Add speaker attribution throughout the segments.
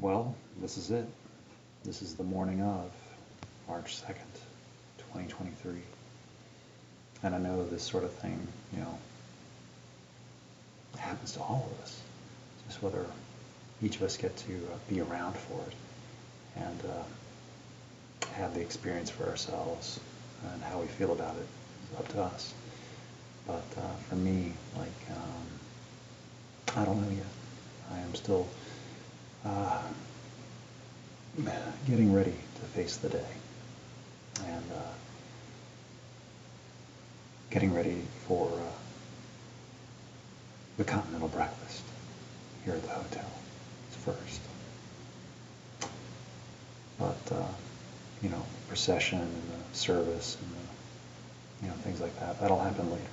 Speaker 1: Well, this is it. This is the morning of March 2nd, 2023. And I know this sort of thing, happens to all of us. Just whether each of us get to be around for it and have the experience for ourselves, and how we feel about it is up to us. But for me, I don't know yet. I am still getting ready to face the day, and getting ready for the continental breakfast here at the hotel first. But procession and the service and things like that, that'll happen later.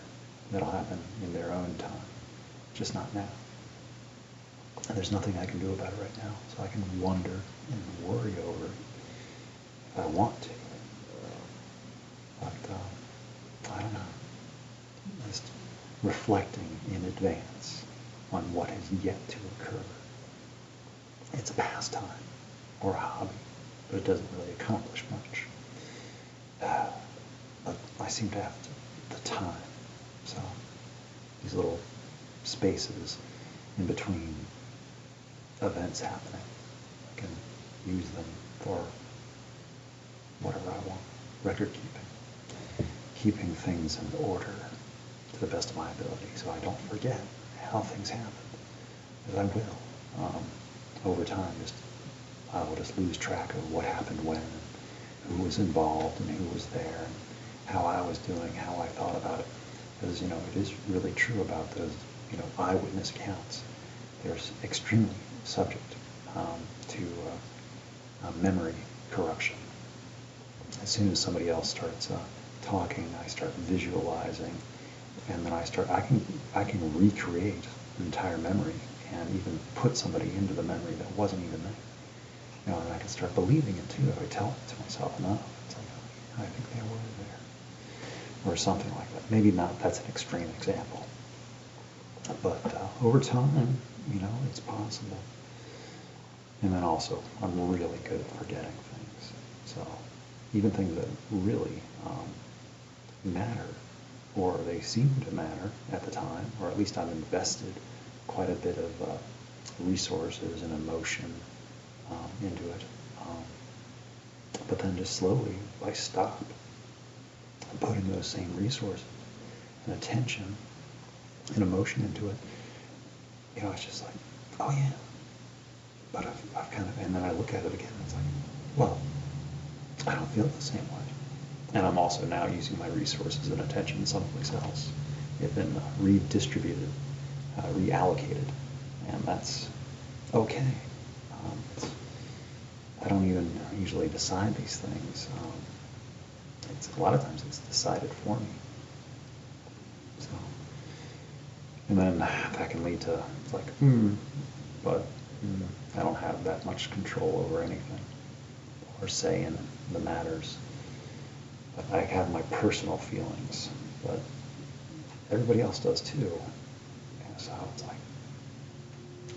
Speaker 1: That'll happen in their own time, just not now. And there's nothing I can do about it right now, so I can wonder and worry over it if I want to. But I don't know. Just reflecting in advance on what has yet to occur. It's a pastime or a hobby, but it doesn't really accomplish much. But I seem to have the time, so these little spaces in between events happening, I can use them for whatever I want. Record keeping things in order to the best of my ability, so I don't forget how things happened, because I will. Over time, I will just lose track of what happened when, and who was involved, and who was there, and how I was doing, how I thought about it. Because it is really true about those eyewitness accounts. They're extremely subject to memory corruption. As soon as somebody else starts talking, I start visualizing, and then I can recreate an entire memory and even put somebody into the memory that wasn't even there. And I can start believing it too if I tell it to myself enough. It's like, oh, I think they were there, or something like that. Maybe not. That's an extreme example, but over time, it's possible. And then also, I'm really good at forgetting things. So even things that really matter, or they seem to matter at the time, or at least I've invested quite a bit of resources and emotion into it. But then just slowly, I stop putting those same resources and attention and emotion into it. It's just like, oh yeah. But I've kind of, and then I look at it again and it's like, well, I don't feel the same way. And I'm also now using my resources and attention someplace else. They've been redistributed, reallocated, and that's okay. I don't even usually decide these things. A lot of times it's decided for me. So, and then that can lead to but I don't have that much control over anything or say in the matters. But I have my personal feelings, but everybody else does too. And so it's like,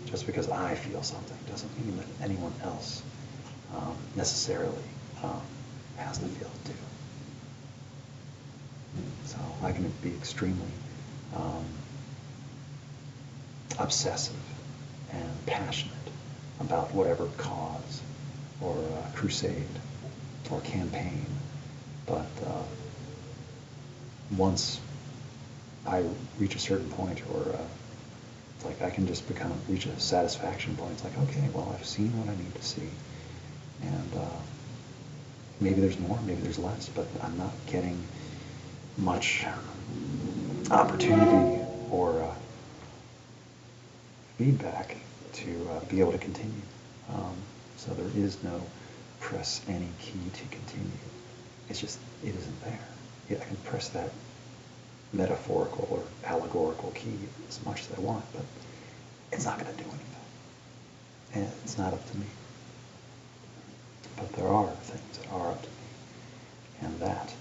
Speaker 1: just because I feel something doesn't mean that anyone else necessarily has to feel it too. So I can be extremely obsessive and passionate about whatever cause or crusade or campaign, but once I reach a certain point, or I can just reach a satisfaction point. It's like, okay, well, I've seen what I need to see, and maybe there's more, maybe there's less, but I'm not getting much opportunity or feedback to be able to continue. So there is no press any key to continue. It's just, it isn't there. Yeah, I can press that metaphorical or allegorical key as much as I want, but it's not going to do anything. And it's not up to me. But there are things that are up to me. And that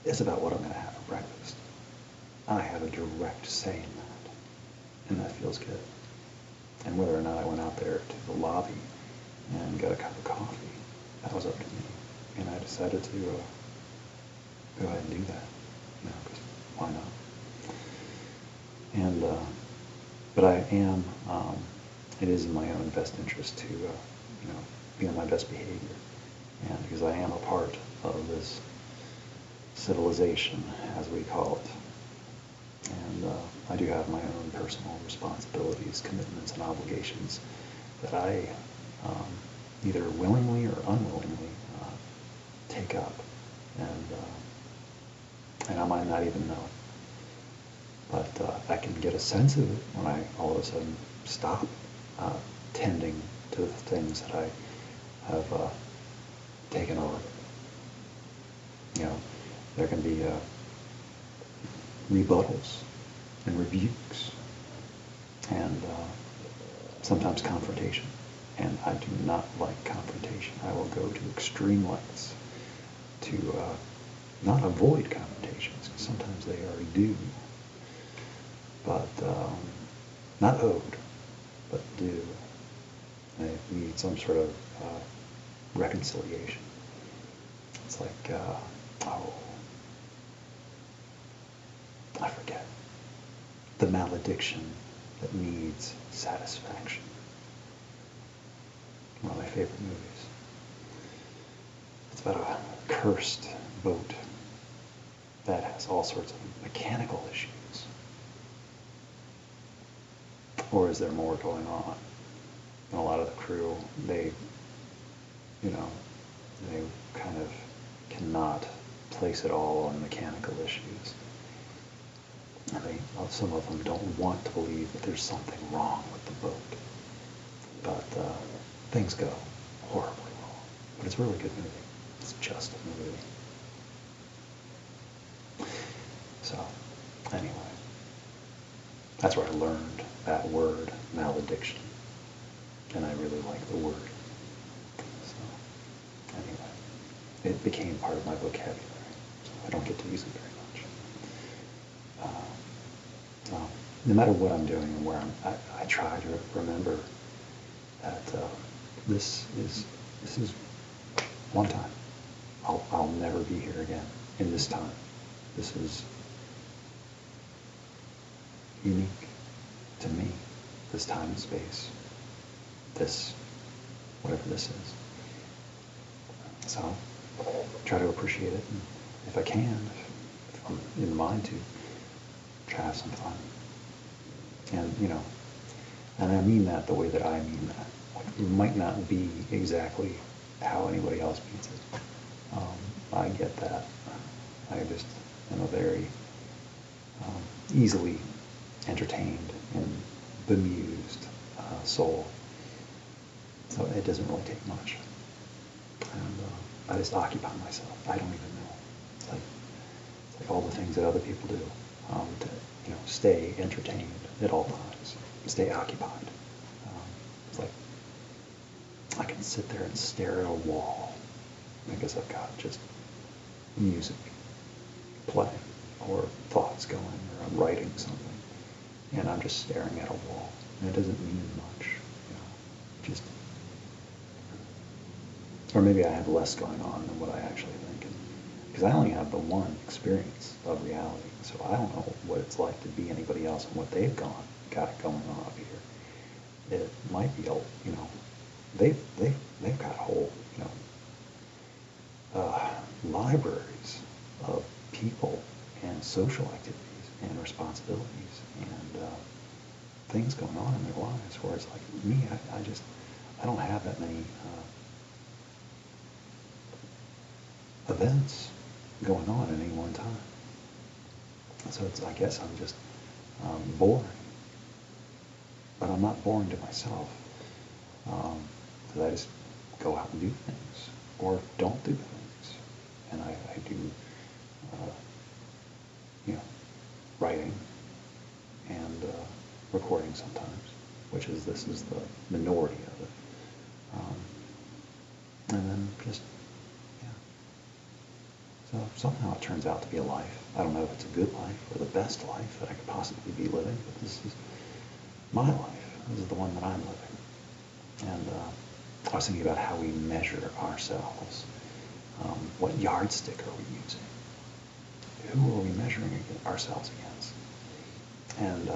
Speaker 1: is about what I'm going to have for breakfast. I have a direct say in that. And that feels good. And whether or not I went out there to the lobby and got a cup of coffee. That was up to me. And I decided to go ahead and do that, because why not? And, but I am, it is in my own best interest to, be on my best behavior. And because I am a part of this civilization, as we call it. And I do have my own personal responsibilities, commitments, and obligations that I either willingly or unwillingly take up. And I might not even know it. But I can get a sense of it when I all of a sudden stop tending to the things that I have taken over. There can be rebuttals and rebukes and sometimes confrontation. And I do not like confrontation. I will go to extreme lengths to not avoid confrontations, because sometimes they are due, but not owed, but due. They need some sort of reconciliation. It's like, I forget. The malediction that needs satisfaction. One of my favorite movies. It's about a cursed boat that has all sorts of mechanical issues. Or is there more going on? And a lot of the crew, they kind of cannot place it all on mechanical issues. And some of them don't want to believe that there's something wrong with the boat. But things go horribly wrong. But it's a really good movie. It's just a movie. So, anyway, that's where I learned that word, malediction. And I really like the word. So, anyway, it became part of my vocabulary. So I don't get to use it very much. No matter what I'm doing and where I try to remember that this is one time. I'll never be here again in this time. This is unique to me, this time and space, this, whatever this is. So try to appreciate it, and if I can, if I'm in mind to, try to have some fun. And, and I mean that the way that I mean that. It might not be exactly how anybody else means it. I get that. I just am a very easily entertained and bemused soul. So it doesn't really take much. And I just occupy myself. I don't even know. It's like all the things that other people do to stay entertained at all times, stay occupied. It's like I can sit there and stare at a wall because I've got just music playing or thoughts going, or I'm writing something, and I'm just staring at a wall, and it doesn't mean much, just, or maybe I have less going on than what I actually think, because I only have the one experience of reality, so I don't know what it's like to be anybody else and what they've got going on up here. It might be, they've got whole, libraries of people and social activities and responsibilities and things going on in their lives, whereas like me, I don't have that many events going on at any one time. So I guess I'm just boring. But I'm not boring to myself. Because I just go out and do things, or don't do things. And I do, writing and recording sometimes, this is the minority of it. And then just, So somehow it turns out to be a life. I don't know if it's a good life or the best life that I could possibly be living, but this is my life. This is the one that I'm living. And I was thinking about how we measure ourselves. What yardstick are we using? Who are we measuring ourselves against? And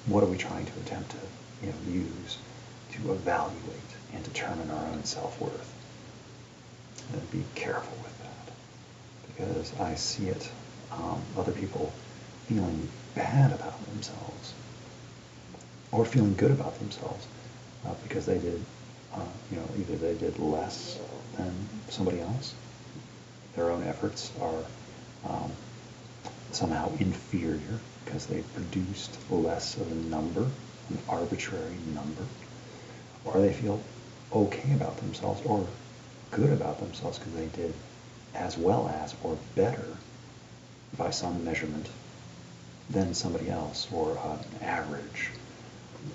Speaker 1: what are we trying to attempt to use to evaluate and determine our own self-worth? And be careful with that, because I see it, other people feeling bad about themselves or feeling good about themselves because they did, either they did less than somebody else, their own efforts are somehow inferior because they produced less of a number, an arbitrary number, or they feel okay about themselves or good about themselves because they did as well as or better by some measurement than somebody else, or an average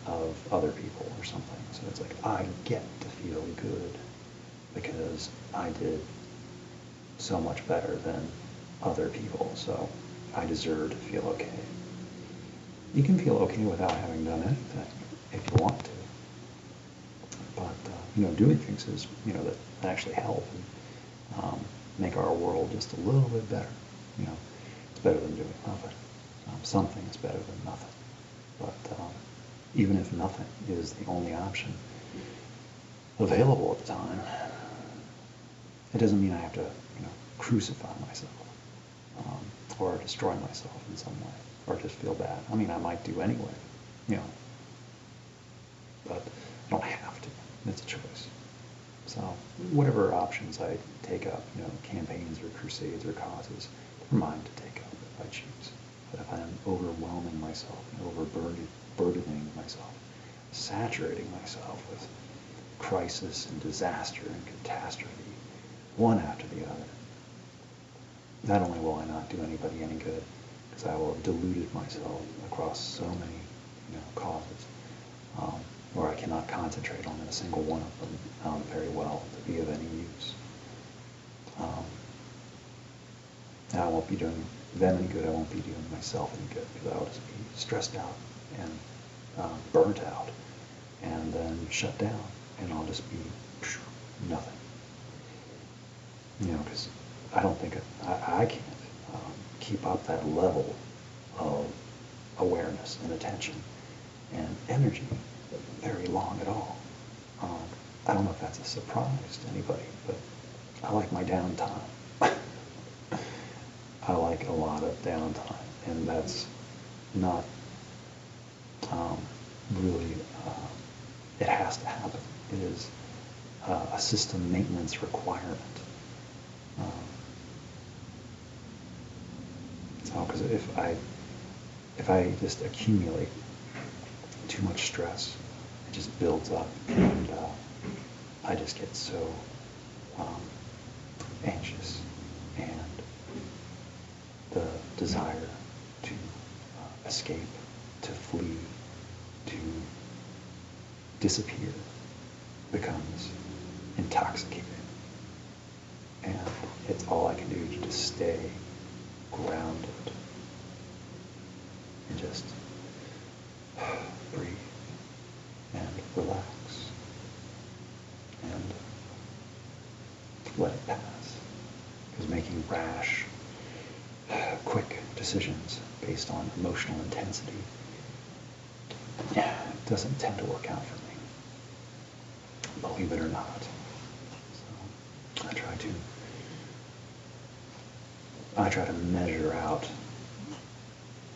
Speaker 1: of other people or something. So it's like, I get to feel good because I did so much better than other people, so I deserve to feel okay. You can feel okay without having done anything if you want to. But, doing things is, that actually help and make our world just a little bit better. It's better than doing nothing. Something is better than nothing. But even if nothing is the only option available at the time, it doesn't mean I have to, crucify myself or destroy myself in some way or just feel bad. I mean, I might do anyway, but I don't have to. It's a choice. So whatever options I take up, campaigns or crusades or causes, they're mine to take up if I choose. But if I'm overwhelming myself and overburdening myself, saturating myself with crisis and disaster and catastrophe, one after the other, not only will I not do anybody any good, because I will have deluded myself across so many, causes, where I cannot concentrate on a single one of them very well to be of any use. And I won't be doing them any good. I won't be doing myself any good, because I'll just be stressed out and burnt out, and then shut down, and I'll just be nothing. Because I don't think I can't keep up that level of awareness and attention and energy very long at all. I don't know if that's a surprise to anybody, but I like my downtime. I like a lot of downtime, and that's not really, it has to happen. It is a system maintenance requirement. Because if I just accumulate too much stress, it just builds up, and I just get so anxious, and the desire to escape, to flee, to disappear becomes intoxicating. And it's all I can do to just stay grounded and just breathe and relax and let it pass. Because making rash, quick decisions based on emotional intensity doesn't tend to work out for me, believe it or not. So I try to measure out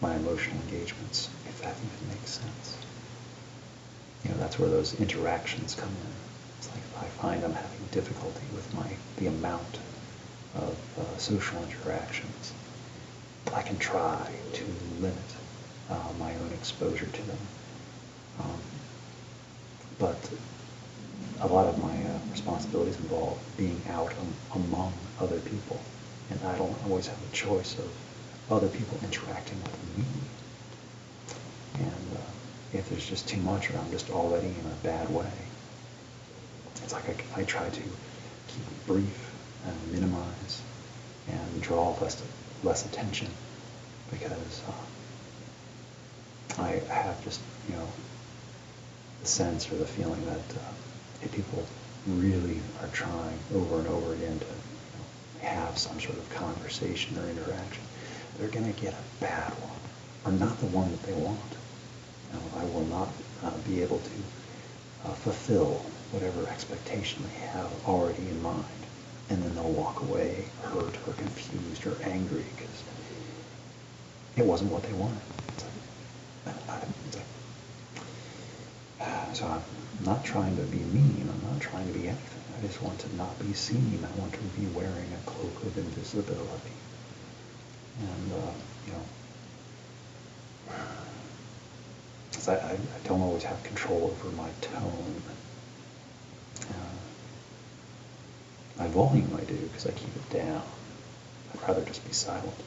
Speaker 1: my emotional engagements, if that even makes sense. That's where those interactions come in. It's like if I find I'm having difficulty with the amount of social interactions, I can try to limit my own exposure to them. But a lot of my responsibilities involve being out among other people, and I don't always have a choice of other people interacting with me. And if there's just too much, or I'm just already in a bad way, it's like I try to keep it brief and minimize and draw less attention, because I have just, the sense or the feeling that if people really are trying over and over again to have some sort of conversation or interaction, they're going to get a bad one, or not the one that they want. I will not be able to fulfill whatever expectation they have already in mind, and then they'll walk away hurt or confused or angry because it wasn't what they wanted. So I'm not trying to be mean. I'm not trying to be anything. I just want to not be seen. I want to be wearing a cloak of invisibility. And, 'cause I don't always have control over my tone. My volume I do because I keep it down. I'd rather just be silent.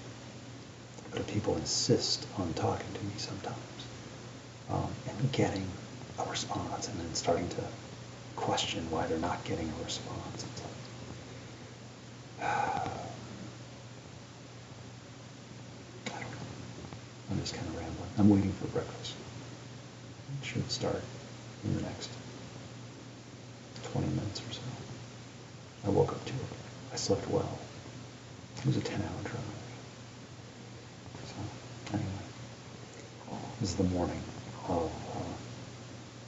Speaker 1: But if people insist on talking to me sometimes, and getting a response and then starting to question why they're not getting a response, it's like, I don't know. I'm just kind of rambling. I'm waiting for breakfast. It should start in the next 20 minutes or so. I woke up to it. I slept well. It was a 10-hour drive. So, anyway, this is the morning of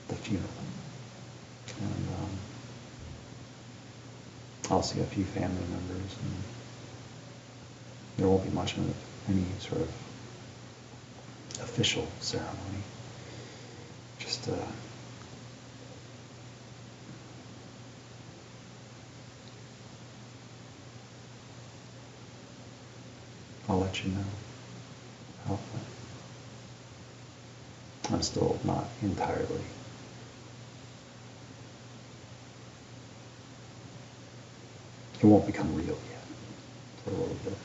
Speaker 1: the funeral. And I'll see a few family members, and there won't be much of any sort of official ceremony. Just I'll let you know how I'm still not entirely it won't become real yet. It's a little bit.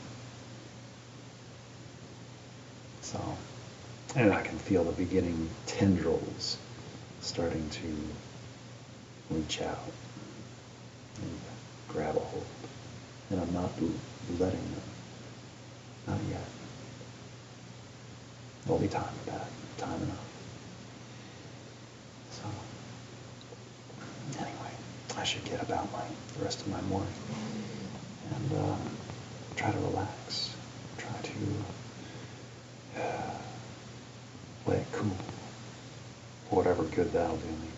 Speaker 1: So, and I can feel the beginning tendrils starting to reach out and grab a hold. And I'm not letting them. Not yet. There'll be time for that. Time enough. So, anyway, I should get about the rest of my morning and try to relax. Try to let it cool. Whatever good that'll do me.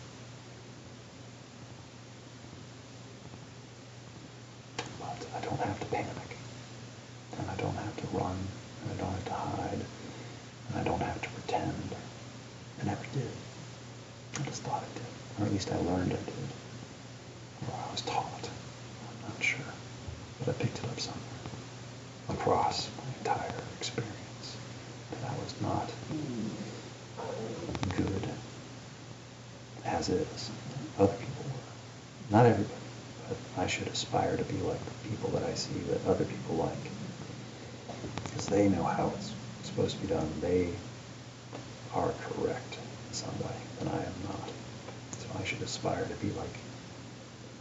Speaker 1: But I don't have to panic. And I don't have to run. And I don't have to hide. And I don't have to pretend. I never did. I just thought I did. Or at least I learned I did. Or I was taught. I'm not sure. But I picked it up somewhere. Across my entire experience. That I was not good as is. Other people were. Not everybody. But I should aspire to be like the people that I see that other people like. Because they know how it's supposed to be done. They are correct in some way, and I am not. So I should aspire to be like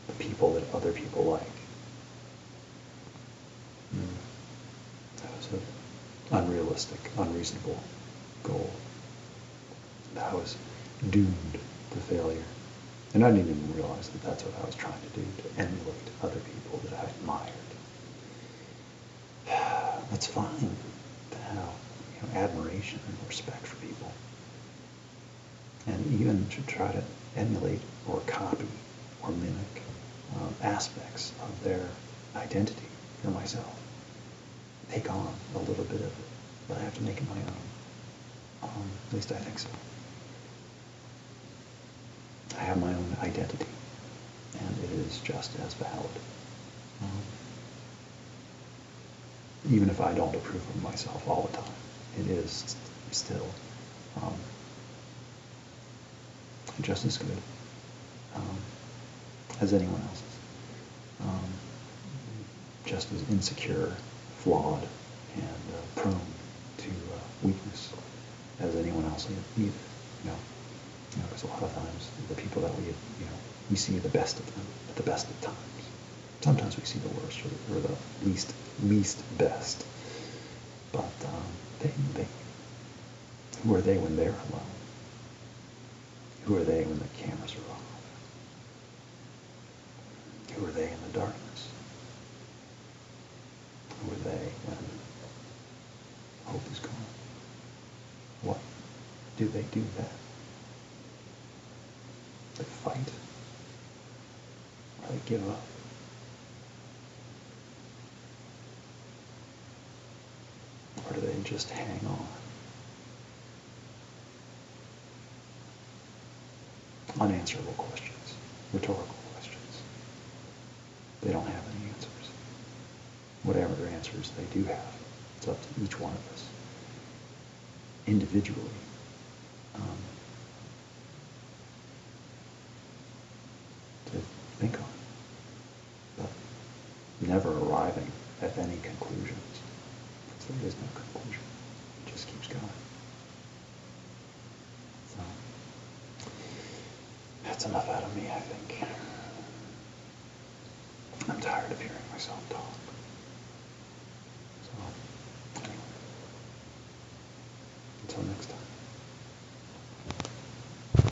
Speaker 1: the people that other people like. That was an unrealistic, unreasonable goal. I was doomed to failure. And I didn't even realize that that's what I was trying to do, to emulate other people that I admired. That's fine to have admiration and respect for people. And even to try to emulate or copy or mimic aspects of their identity for myself. Take on a little bit of it, but I have to make it my own. At least I think so. I have my own identity, and it is just as valid. Even if I don't approve of myself all the time, it is still just as good as anyone else's. Just as insecure, flawed, and prone to weakness as anyone else either. Because a lot of times the people that we see the best of them at the best of times. Sometimes we see the worst or the least best. But who are they when they're alone? Who are they when the cameras are off? the darkness? Who are they when hope is gone? What do they do then? They fight? Or they give up? Or do they just hang on? Unanswerable questions, rhetorical questions. They don't have any answers. Whatever answers they do have, it's up to each one of us individually to think on, but never arriving at any conclusions, because there is no conclusion. It just keeps going. So that's enough out of me, I think. I'm tired of hearing myself talk. So, anyway, until next time.